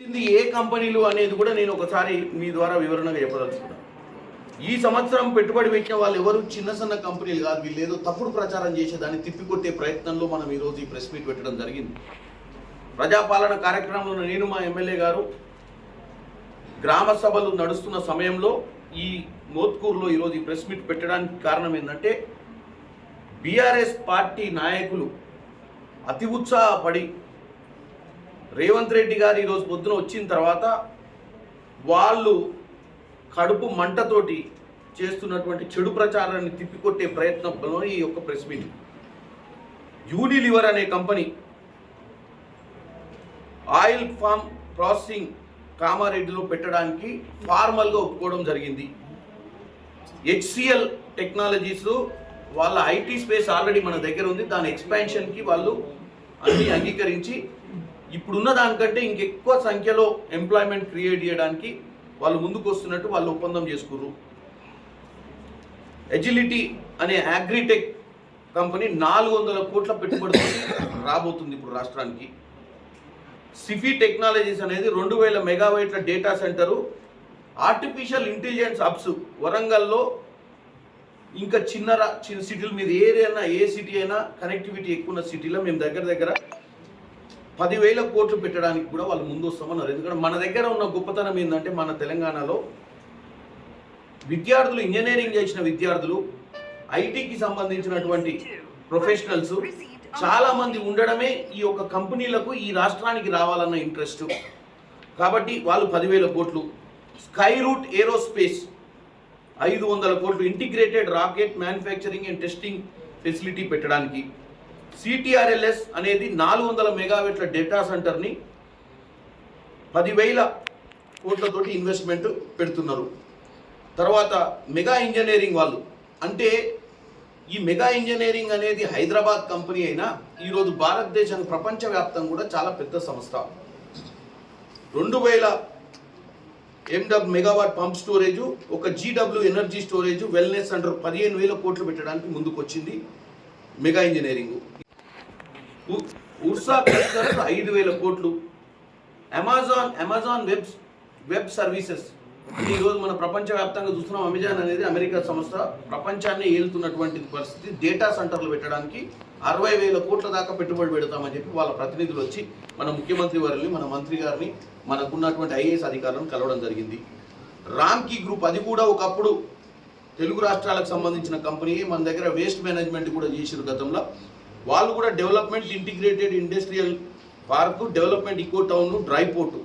ఇది ఏ కంపెనీలు అనేది కూడా నేను ఒకసారి మీ ద్వారా వివరణగా చెప్పదలుచుకున్నాను. ఈ సంవత్సరం పెట్టుబడి పెట్టిన వాళ్ళు ఎవరు చిన్న సన్న కంపెనీలు కాదు. వీళ్ళు ఏదో తప్పుడు ప్రచారం చేసే దాన్ని తిప్పికొట్టే ప్రయత్నంలో మనం ఈరోజు ఈ ప్రెస్ మీట్ పెట్టడం జరిగింది. ప్రజాపాలన కార్యక్రమంలో నేను మా ఎమ్మెల్యే గారు గ్రామ సభలు నడుస్తున్న సమయంలో ఈ మోత్కూరులో ఈరోజు ఈ ప్రెస్ మీట్ పెట్టడానికి కారణం ఏంటంటే బీఆర్ఎస్ పార్టీ నాయకులు అతి ఉత్సాహపడి రేవంత్ రెడ్డి గారు ఈరోజు పొద్దున వచ్చిన తర్వాత వాళ్ళు కడుపు మంటతోటి చేస్తున్నటువంటి చెడు ప్రచారాన్ని తిప్పికొట్టే ప్రయత్నంలో ఈ యొక్క ప్రెస్ మీట్. యూనిలివర్ అనే కంపెనీ ఆయిల్ ఫామ్ ప్రాసెసింగ్ కామారెడ్డిలో పెట్టడానికి ఫార్మల్గా ఒప్పుకోవడం జరిగింది. హెచ్సిఎల్ టెక్నాలజీస్ వాళ్ళ ఐటీ స్పేస్ ఆల్రెడీ మన దగ్గర ఉంది. దాని ఎక్స్పాన్షన్కి వాళ్ళు అన్ని అంగీకరించి ఇప్పుడున్న దానికంటే ఇంకెక్కువ సంఖ్యలో ఎంప్లాయ్మెంట్ క్రియేట్ చేయడానికి వాళ్ళు ముందుకు వస్తున్నట్టు వాళ్ళు ఒప్పందం చేసుకున్నారు. ఎజిలిటీ అనే అగ్రిటెక్ కంపెనీ 400 కోట్ల పెట్టుబడితో రాబోతుంది ఇప్పుడు రాష్ట్రానికి. సిఫీ టెక్నాలజీస్ అనేది 2000 మెగావాట్ల data centre, artificial intelligence hubs వరంగల్లో ఇంకా చిన్న సిటీల మీద ఏదైనా ఏ సిటీ అయినా కనెక్టివిటీ ఎక్కువ ఉన్న సిటీలో మేము దగ్గర 10,000 కోట్లు పెట్టడానికి కూడా వాళ్ళు ముందు వస్తామన్నారు. ఎందుకంటే మన దగ్గర ఉన్న గొప్పతనం ఏంటంటే మన తెలంగాణలో విద్యార్థులు, ఇంజనీరింగ్ చేసిన విద్యార్థులు, ఐటీకి సంబంధించినటువంటి ప్రొఫెషనల్స్ చాలామంది ఉండడమే ఈ యొక్క కంపెనీలకు ఈ రాష్ట్రానికి రావాలన్న ఇంట్రెస్ట్. కాబట్టి వాళ్ళు 10,000 కోట్లు, స్కై రూట్ ఏరోస్పేస్ 500 కోట్లు, integrated rocket manufacturing and testing facility పెట్టడానికి, సిటిఆర్ఎల్ఎస్ అనేది 400 మెగావాట్ల డేటా సెంటర్ని 10,000 కోట్లతోటి ఇన్వెస్ట్మెంట్ పెడుతున్నారు. తర్వాత మెగా ఇంజనీరింగ్ వాళ్ళు, అంటే ఈ మెగా ఇంజనీరింగ్ అనేది హైదరాబాద్ కంపెనీ అయినా ఈరోజు భారతదేశానికి ప్రపంచవ్యాప్తంగా కూడా చాలా పెద్ద సంస్థ. 2000 ఎండబ్ల్యూ మెగావాట్ పంప్ స్టోరేజ్, ఒక GW energy storage, wellness centre 15,000 కోట్లు పెట్టడానికి ముందుకు వచ్చింది మెగా ఇంజనీరింగ్. ఉర్సా క్లస్టర్ 5,000 కోట్లు, అమెజాన్ వెబ్ సర్వీసెస్, ఈరోజు మన ప్రపంచవ్యాప్తంగా చూస్తున్నాం. అమెజాన్ అనేది అమెరికా సంస్థ, ప్రపంచాన్ని ఏలుతున్నటువంటి పరిస్థితి. డేటా సెంటర్లు పెట్టడానికి 60,000 కోట్ల దాకా పెట్టుబడి పెడతామని చెప్పి వాళ్ళ ప్రతినిధులు వచ్చి మన ముఖ్యమంత్రి వారిని, మన మంత్రి గారిని, మనకున్నటువంటి ఐఏఎస్ అధికారులను కలవడం జరిగింది. రామ్కీ గ్రూప్, అది కూడా ఒకప్పుడు తెలుగు రాష్ట్రాలకు సంబంధించిన కంపెనీ, మన దగ్గర వేస్ట్ మేనేజ్మెంట్ కూడా చేసారు గతంలో. వాళ్ళు కూడా development integrated industrial park, development eco town, dry port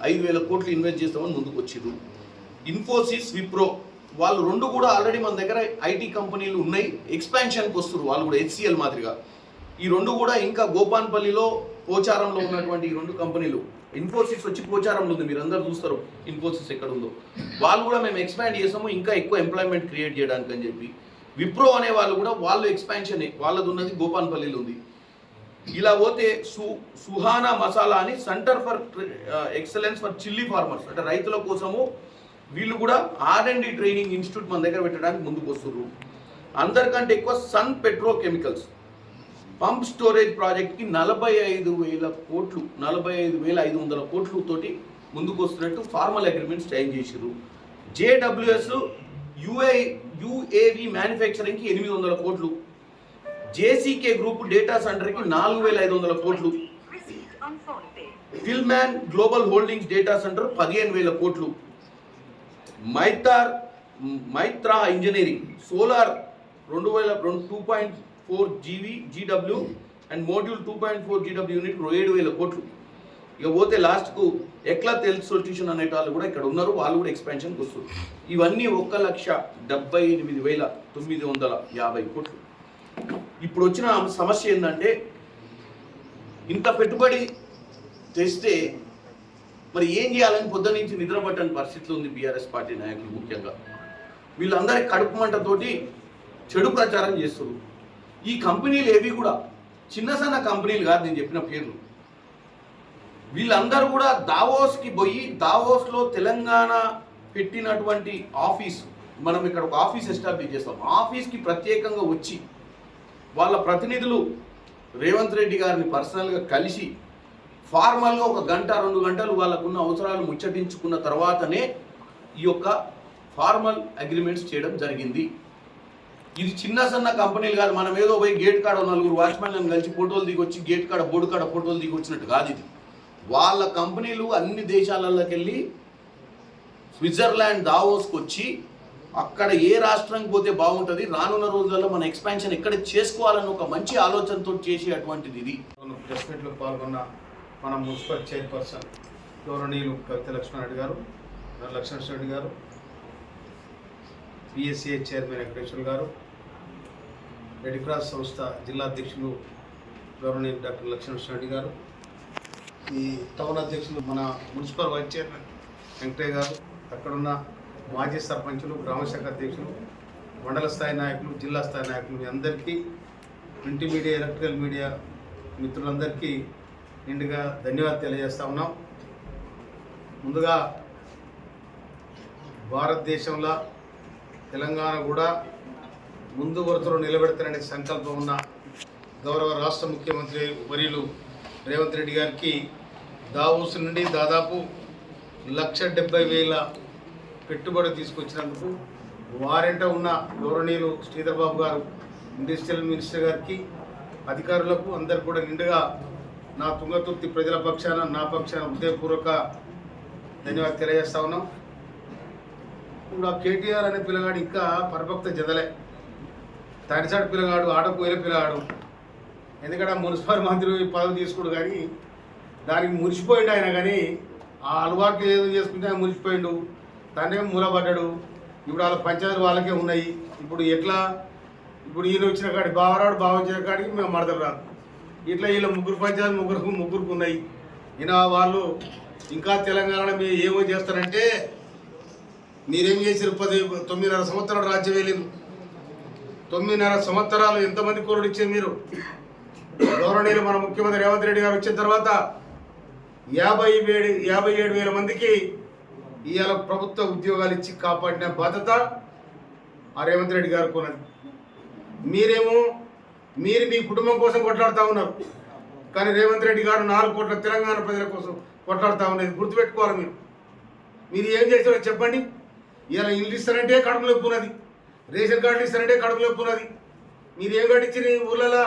5,000 కోట్లు ఇన్వెస్ట్ చేస్తామని ముందుకు వచ్చిండ్రు. ఇన్ఫోసిస్, విప్రో వాళ్ళు రెండు కూడా ఆల్రెడీ మన దగ్గర ఐటీ కంపెనీలు ఉన్నాయి, ఎక్స్పాన్షన్కి వస్తున్నారు వాళ్ళు కూడా హెచ్సిఎల్ మాదిరిగా. ఈ రెండు కూడా ఇంకా గోపాన్పల్లిలో, పోచారంలో ఉన్నటువంటి ఈ 2 కంపెనీలు, ఇన్ఫోసిస్ వచ్చి పోచారంలో ఉంది, మీరు అందరూ చూస్తారు ఇన్ఫోసిస్ ఎక్కడ ఉందో. వాళ్ళు కూడా మేము ఎక్స్పాండ్ చేసాము ఇంకా ఎక్కువ ఎంప్లాయ్మెంట్ క్రియేట్ చేయడానికి అని చెప్పి. విప్రో అనే వాళ్ళు కూడా వాళ్ళు ఎక్స్పాన్షనే, వాళ్ళది ఉన్నది గోపాన్పల్లిలో ఉంది. ఇలా పోతే సుహానా మసాలా అని centre for excellence for chilli farmers, అంటే రైతుల కోసము వీళ్ళు కూడా R&D ట్రైనింగ్ ఇన్స్టిట్యూట్ మన దగ్గర పెట్టడానికి ముందుకు వస్తున్నారు. అందరికంటే ఎక్కువ సన్ పెట్రోకెమికల్స్ పంప్ స్టోరేజ్ ప్రాజెక్ట్కి 45,000 కోట్లు, 45,500 కోట్లతోటి ముందుకు వస్తున్నట్టు ఫార్మల్ అగ్రిమెంట్ సైన్ చేసారు. JWS UAV మ్యానుఫ్యాక్చరింగ్కి 800 కోట్లు, JCK గ్రూప్ డేటా సెంటర్కి 4,500 కోట్లు, ఫిల్మ్యాన్ గ్లోబల్ హోల్డింగ్స్ డేటా సెంటర్ 15,000 కోట్లు, Maitra engineering solar 2.4 GW and module 2.4 GW unit 7,000 కోట్లు. ఇక పోతే లాస్ట్కు ఎక్లత్ హెల్త్ సొల్యూషన్ అనే వాళ్ళు కూడా ఇక్కడ ఉన్నారు, వాళ్ళు కూడా ఎక్స్పాన్షన్కి వస్తారు. ఇవన్నీ 1,78,950 కోట్లు. ఇప్పుడు వచ్చిన సమస్య ఏంటంటే ఇంత పెట్టుబడి తెస్తే మరి ఏం చేయాలని పొద్దు నుంచి నిద్రపట్టని పరిస్థితిలో ఉంది బీఆర్ఎస్ పార్టీ నాయకులు. ముఖ్యంగా వీళ్ళందరి కడుపు మంటతోటి చెడు ప్రచారం చేస్తారు. ఈ కంపెనీలు ఏవి కూడా చిన్న సన్న కంపెనీలు కాదు, నేను చెప్పిన పేర్లు. వీళ్ళందరూ కూడా దావోస్కి పోయి, దావోస్లో తెలంగాణ పెట్టినటువంటి ఆఫీస్, మనం ఇక్కడ ఒక ఆఫీస్ ఎస్టాబ్లిష్ చేస్తాం, ఆఫీస్కి ప్రత్యేకంగా వచ్చి వాళ్ళ ప్రతినిధులు రేవంత్ రెడ్డి గారిని పర్సనల్గా కలిసి ఫార్మల్గా ఒక గంట 2 గంటలు వాళ్ళకున్న అవసరాలు ముచ్చటించుకున్న తర్వాతనే ఈ యొక్క ఫార్మల్ అగ్రిమెంట్స్ చేయడం జరిగింది. ఇది చిన్న సన్న కంపెనీలు కాదు. మనం ఏదో పోయి గేట్ కాడ 4 వాచ్మెన్లను కలిసి ఫోటోలు దిగొచ్చి గేట్ కాడ బోర్డు కాడ ఫోటోలు దిగొచ్చినట్టు కాదు. ఇది వాళ్ళ కంపెనీలు అన్ని దేశాలలోకి వెళ్ళి స్విట్జర్లాండ్ దావోస్కి వచ్చి అక్కడ ఏ రాష్ట్రానికి పోతే బాగుంటుంది, రానున్న రోజుల్లో మన ఎక్స్పాన్షన్ ఎక్కడ చేసుకోవాలని ఒక మంచి ఆలోచనతో చేసేటువంటిది ఇది. ప్రెస్ మీట్లో పాల్గొన్న మన మున్సిపల్ చైర్పర్సన్ గౌరవనీయులు కవిత లక్ష్మణరెడ్డి గారు, లక్ష్మణరెడ్డి గారు, పిఎస్సిఐ చైర్మన్ వెంకటేశ్వర్ గారు, రెడ్ క్రాస్ సంస్థ జిల్లా అధ్యక్షులు గౌరవనీయులు డాక్టర్ లక్ష్మణరెడ్డి గారు, ఈ టౌన్ అధ్యక్షులు మన మున్సిపల్ వైస్ చైర్మన్ వెంకటయ్య గారు, అక్కడున్న మాజీ సర్పంచులు, గ్రామశాఖ అధ్యక్షులు, మండల స్థాయి నాయకులు, జిల్లా స్థాయి నాయకులు, మీ అందరికీ ప్రింట్ మీడియా, ఎలక్ట్రికల్ మీడియా మిత్రులందరికీ నిండుగా ధన్యవాదాలు తెలియజేస్తా ఉన్నాం. ముందుగా భారతదేశంలో తెలంగాణ కూడా ముందు వరుసలో నిలబెడతారనే సంకల్పం ఉన్న గౌరవ రాష్ట్ర ముఖ్యమంత్రి వర్యులు రేవంత్ రెడ్డి గారికి దావోస్ నుండి దాదాపు 1,70,000 పెట్టుబడి తీసుకొచ్చినందుకు వారెంట ఉన్న గౌరవనీయులు శ్రీధర్ బాబు గారు, ఇండస్ట్రియల్ మినిస్టర్ గారికి, అధికారులకు అందరు కూడా నిండుగా నా తుంగతుర్తి ప్రజల పక్షాన, నా పక్షాన హృదయపూర్వక ధన్యవాదాలు తెలియజేస్తా ఉన్నాం. ఇప్పుడు ఆ కేటీఆర్ అనే పిల్లగాడు ఇంకా పరిపక్త జదలే, తాడిసాడు పిల్లగాడు, ఆడపోయిన పిల్లగాడు. ఎందుకంటే మున్సిపల్ మంత్రి పదవి తీసుకోడు, కానీ దానికి మురిసిపోయిండు ఆయన. కానీ ఆ అలవాట్లు ఏదో చేసుకుంటే ఆయన మురిసిపోయిండు, తనే మూలపడ్డాడు. ఇప్పుడు వాళ్ళ పంచాయతీలు వాళ్ళకే ఉన్నాయి. ఇప్పుడు ఎట్లా, ఇప్పుడు ఈయన వచ్చిన కాడి బావరాడు, బావ వచ్చిన కాడికి మేము మడతలు రాదు. ఇట్లా వీళ్ళ ముగ్గురు పంచాయతీలు ముగ్గురికి ఉన్నాయి. ఈయన వాళ్ళు ఇంకా తెలంగాణలో మీరు ఏమో చేస్తారంటే, మీరేం చేసారు? 9.5 సంవత్సరాలు రాజ్యం వెళ్ళింది. 9.5 సంవత్సరాలు ఎంతమంది కోరుడు ఇచ్చారు మీరు? గౌరవనీయులు మన ముఖ్యమంత్రి రేవంత్ రెడ్డి గారు వచ్చిన తర్వాత 57,000 మందికి ఇవాళ ప్రభుత్వ ఉద్యోగాలు ఇచ్చి కాపాడిన బాధ్యత ఆ రేవంత్ రెడ్డి గారికి ఉన్నది. మీరు మీ కుటుంబం కోసం కొట్లాడుతూ ఉన్నారు, కానీ రేవంత్ రెడ్డి గారు 4 కోట్ల తెలంగాణ ప్రజల కోసం కొట్లాడుతూ ఉన్నది. గుర్తుపెట్టుకోవాలి. మీరు ఏం చేశారో చెప్పండి. ఇలా ఇల్లు ఇస్తారంటే కడుపు నొప్పి ఉన్నది, రేషన్ కార్డులు ఇస్తారంటే కడుపు నొప్పి ఉన్నది. మీరు ఏం కట్టించిన ఊళ్ళలో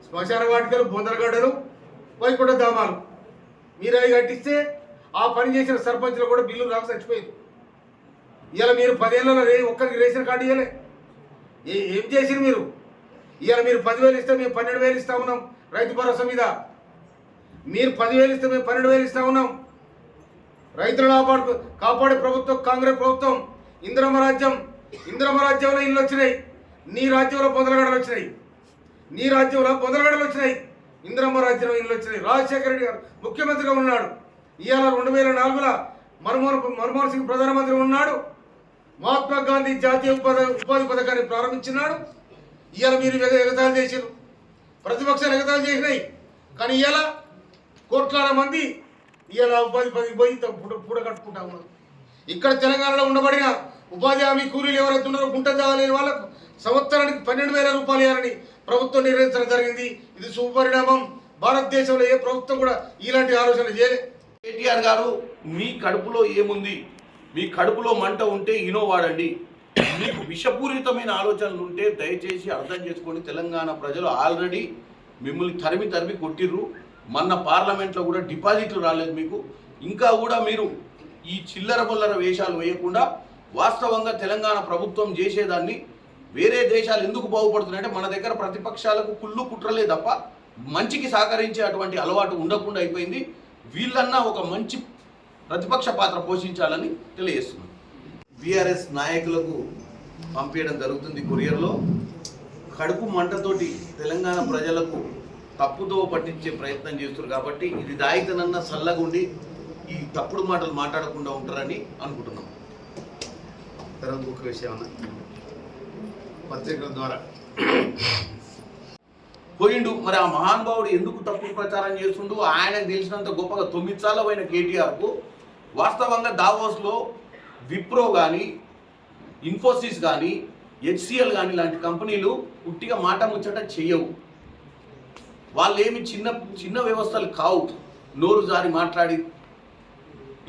శ్మశాన వాటికలు, బొందరగడ్డలు, వైకుంఠ ధామాలు మీరు అవి కట్టిస్తే ఆ పని చేసిన సర్పంచ్లు కూడా బిల్లు రాక చచ్చిపోయింది. ఇలా మీరు 10 ఏళ్ళలో ఒక్కరికి రేషన్ కార్డు ఇవ్వలే. ఏం చేసిరు మీరు? ఇవాళ మీరు 10,000 ఇస్తే మేము 12,000 ఇస్తా ఉన్నాం. రైతు భరోసా మీద మీరు 10,000 ఇస్తే మేము 12,000 ఇస్తా ఉన్నాం. రైతులను కాపాడే ప్రభుత్వం కాంగ్రెస్ ప్రభుత్వం. ఇందిరమ్మ రాజ్యంలో ఇల్లు వచ్చినాయి, నీ రాజ్యంలో బొందరగడలు వచ్చినాయి. ఇందిరమ్మ రాజ్యంలో ఇల్లు వచ్చినాయి. రాజశేఖర రెడ్డి గారు ముఖ్యమంత్రిగా ఉన్నాడు. ఇవాళ 2004లో మన్మోహన్ సింగ్ ప్రధానమంత్రి ఉన్నాడు. మహాత్మా గాంధీ జాతీయ ఉపాధి పథకాన్ని ప్రారంభించినాడు. ఇవాళ మీరు ఎగతాళి చేసారు, ప్రతిపక్షాలు ఎగతాళి చేసినాయి. కానీ ఇవాళ కోట్లాది మంది ఇవాళ ఉపాధి పోయి పూట కట్టుకుంటా ఉన్నారు. ఇక్కడ తెలంగాణలో ఉండబడిన ఉపాధి హామీ కూలీలు ఎవరైతే ఉన్నారో గుంట జాగలేని వాళ్ళకు సంవత్సరానికి 12,000 రూపాయలు ఇవ్వాలని ప్రభుత్వం నిర్ణయించడం జరిగింది. ఇది సుపరిణామం. భారతదేశంలో ఏ ప్రభుత్వం కూడా ఇలాంటి ఆలోచన చేయలేదు. కేటీఆర్ గారు, మీ కడుపులో ఏముంది? మీ కడుపులో మంట ఉంటే ఇనో వాడండి. మీకు విషపూరితమైన ఆలోచనలు ఉంటే దయచేసి అర్థం చేసుకోండి. తెలంగాణ ప్రజలు ఆల్రెడీ మిమ్మల్ని తరిమి కొట్టిర్రు. మొన్న పార్లమెంట్లో కూడా డిపాజిట్లు రాలేదు మీకు. ఇంకా కూడా మీరు ఈ చిల్లర పొల్లర వేషాలు వేయకుండా వాస్తవంగా తెలంగాణ ప్రభుత్వం చేసేదాన్ని వేరే దేశాలు ఎందుకు బాగుపడుతున్నాయంటే మన దగ్గర ప్రతిపక్షాలకు కుళ్ళు కుట్రలే తప్ప మంచికి సహకరించే అటువంటి అలవాటు ఉండకుండా అయిపోయింది. వీళ్ళన్నా ఒక మంచి ప్రతిపక్ష పాత్ర పోషించాలని తెలియజేస్తున్నాను. బీఆర్ఎస్ నాయకులకు పంపించడం జరుగుతుంది కొరియర్లో. కడుపు మంటతోటి తెలంగాణ ప్రజలకు తప్పుదో పట్టించే ప్రయత్నం చేస్తున్నారు. కాబట్టి ఇది దాయితనన్న సల్లగుండి ఈ తప్పుడు మాటలు మాట్లాడకుండా ఉంటారని అనుకుంటున్నాం. తర్వాత ఒక విషయం అన్న పత్రికల ద్వారా పోయిండు. మరి ఆ మహానుభావుడు ఎందుకు తప్పుడు ప్రచారం చేస్తుండు? ఆయనకు తెలిసినంత గొప్పగా 9 సార్లు పోయిన కేటీఆర్కు వాస్తవంగా దావోస్లో విప్రో కానీ, ఇన్ఫోసిస్ కానీ, హెచ్సిఎల్ కానీ లాంటి కంపెనీలు పుట్టిగా మాట ముచ్చట చెయ్యవు. వాళ్ళు ఏమి చిన్న వ్యవస్థలు కావు. నోరు జారి మాట్లాడి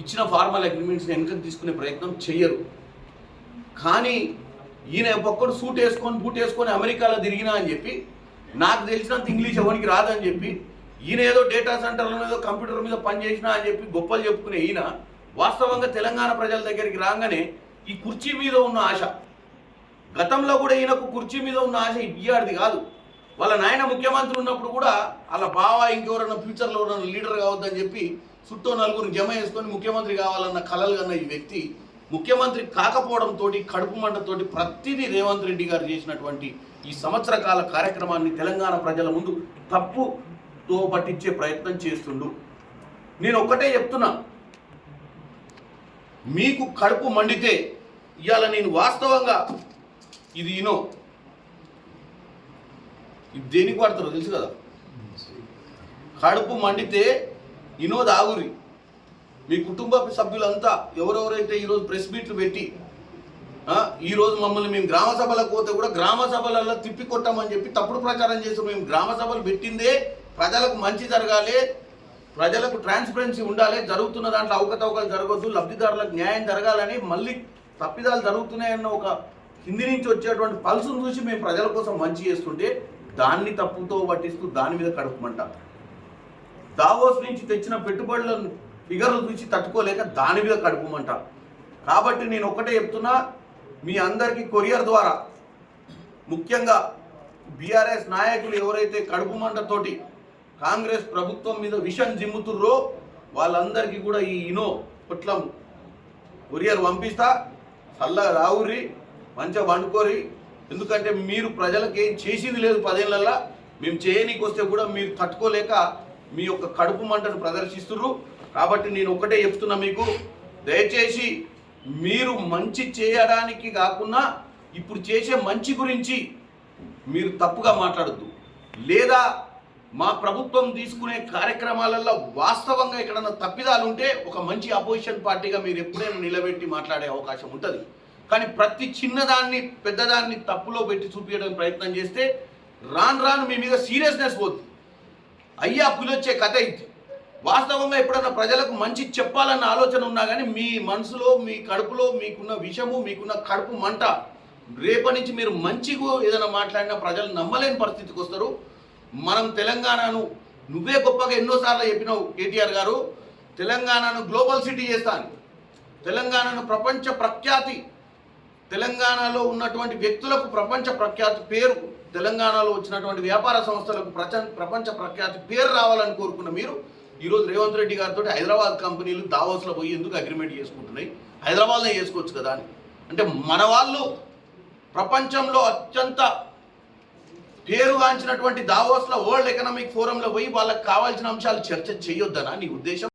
ఇచ్చిన ఫార్మల్ అగ్రిమెంట్స్ని వెనక్కి తీసుకునే ప్రయత్నం చెయ్యరు. కానీ ఈయన ఒక్కడు సూట్ వేసుకొని బూట్ వేసుకొని అమెరికాలో తిరిగినా అని చెప్పి, నాకు తెలిసినంత ఇంగ్లీష్ ఎవరికి రాదని చెప్పి, ఈయన ఏదో డేటా సెంటర్ల మీద కంప్యూటర్ మీద పనిచేసినా అని చెప్పి గొప్పలు చెప్పుకునే ఈయన వాస్తవంగా తెలంగాణ ప్రజల దగ్గరికి రాగానే ఈ కుర్చీ మీద ఉన్న ఆశ, గతంలో కూడా ఈయనకు కుర్చీ మీద ఉన్న ఆశ ఇయ్యాడిది కాదు. వాళ్ళ నాయన ముఖ్యమంత్రి ఉన్నప్పుడు కూడా వాళ్ళ బావ ఇంకెవరన్నా ఫ్యూచర్లో ఉన్న లీడర్ కావద్దని చెప్పి చుట్టూ నలుగురు జమ వేసుకొని ముఖ్యమంత్రి కావాలన్న కలలు కన్న ఈ వ్యక్తి ముఖ్యమంత్రి కాకపోవడంతో కడుపు మంటతోటి ప్రతిదీ రేవంత్ రెడ్డి గారు చేసినటువంటి ఈ సంవత్సర కాల కార్యక్రమాన్ని తెలంగాణ ప్రజల ముందు తప్పుతో పట్టించే ప్రయత్నం చేస్తుండు. నేను ఒక్కటే చెప్తున్నా, మీకు కడుపు మండితే ఇవాళ నేను వాస్తవంగా ఇది ఇది దేనికి వాడతారో తెలుసు కదా, కడుపు మండితే ఇనో దాగురి. మీ కుటుంబ సభ్యులంతా ఎవరెవరైతే ఈరోజు ప్రెస్ మీట్లు పెట్టి ఈరోజు మమ్మల్ని మేము గ్రామ సభలకు పోతే కూడా గ్రామ సభలలో తిప్పి కొట్టామని చెప్పి తప్పుడు ప్రచారం చేసి మేము గ్రామ సభలు పెట్టిందే ప్రజలకు మంచి జరగాలి, ప్రజలకు ట్రాన్స్పరెన్సీ ఉండాలి, జరుగుతున్న దాంట్లో అవకతవకలు జరగద్దు, లబ్ధిదారులకు న్యాయం జరగాలని మళ్ళీ తప్పిదాలు జరుగుతున్నాయన్న ఒక హిందీ నుంచి వచ్చేటువంటి పల్సును చూసి మేము ప్రజల కోసం మంచి చేస్తుంటే దాన్ని తప్పుతో పట్టిస్తూ దాని మీద కడుపుమంట. దావోస్ నుంచి తెచ్చిన పెట్టుబడుల ఫిగర్లు చూసి తట్టుకోలేక దాని మీద కడుపుమంట. కాబట్టి నేను ఒకటే చెప్తున్నా, మీ అందరికీ కొరియర్ ద్వారా ముఖ్యంగా బీఆర్ఎస్ నాయకులు ఎవరైతే కడుపు మంటతోటి కాంగ్రెస్ ప్రభుత్వం మీద విషం జిమ్ముతుర్రో వాళ్ళందరికీ కూడా ఈ పొట్లం కొరియర్ పంపిస్తా. చల్లగా రావుర్రి, మంచిగా వండుకోరి. ఎందుకంటే మీరు ప్రజలకు ఏం చేసింది లేదు 10 ఏళ్ళల్లో. మేము చేయనీకి వస్తే కూడా మీరు తట్టుకోలేక మీ యొక్క కడుపు మంటను ప్రదర్శిస్తుర్రు. కాబట్టి నేను ఒకటే చెప్తున్నా, మీకు దయచేసి మీరు మంచి చేయడానికి కాకుండా ఇప్పుడు చేసే మంచి గురించి మీరు తప్పుగా మాట్లాడద్దు. లేదా మా ప్రభుత్వం తీసుకునే కార్యక్రమాలలో వాస్తవంగా ఎక్కడన్నా తప్పిదాలు ఉంటే ఒక మంచి అపోజిషన్ పార్టీగా మీరు ఎప్పుడైనా నిలబెట్టి మాట్లాడే అవకాశం ఉంటుంది. కానీ ప్రతి చిన్నదాన్ని పెద్దదాన్ని తప్పులో పెట్టి చూపించడానికి ప్రయత్నం చేస్తే రాను రాను మీ మీద సీరియస్నెస్ పోతుంది. అయ్యా పులొచ్చే కథ ఇది. వాస్తవంగా ఎప్పుడన్నా ప్రజలకు మంచి చెప్పాలన్న ఆలోచన ఉన్నా కానీ మీ మనసులో మీ కడుపులో మీకున్న విషము మీకున్న కడుపు మంట రేపటి నుంచి మీరు మంచిగా ఏదైనా మాట్లాడినా ప్రజలు నమ్మలేని పరిస్థితికి వస్తారు. మనం తెలంగాణను నువ్వే గొప్పగా ఎన్నోసార్లు చెప్పినావు కేటీఆర్ గారు, తెలంగాణను గ్లోబల్ సిటీ చేస్తాను, తెలంగాణను ప్రపంచ ప్రఖ్యాతి, తెలంగాణలో ఉన్నటువంటి వ్యక్తులకు ప్రపంచ ప్రఖ్యాతి పేరు, తెలంగాణలో వచ్చినటువంటి వ్యాపార సంస్థలకు ప్రపంచ ప్రఖ్యాతి పేరు రావాలని కోరుకున్న మీరు ఈరోజు రేవంత్ రెడ్డి గారితో హైదరాబాద్ కంపెనీలు దావోస్లో పోయి ఎందుకు అగ్రిమెంట్ చేసుకుంటున్నాయి, హైదరాబాద్లో చేసుకోవచ్చు కదా అని. అంటే మన వాళ్ళు ప్రపంచంలో అత్యంత పేరుగాంచినటువంటి దావోస్లో వరల్డ్ ఎకనామిక్ ఫోరంలో పోయి వాళ్ళకి కావాల్సిన అంశాలు చర్చ చేయొద్దనా నీ ఉద్దేశం?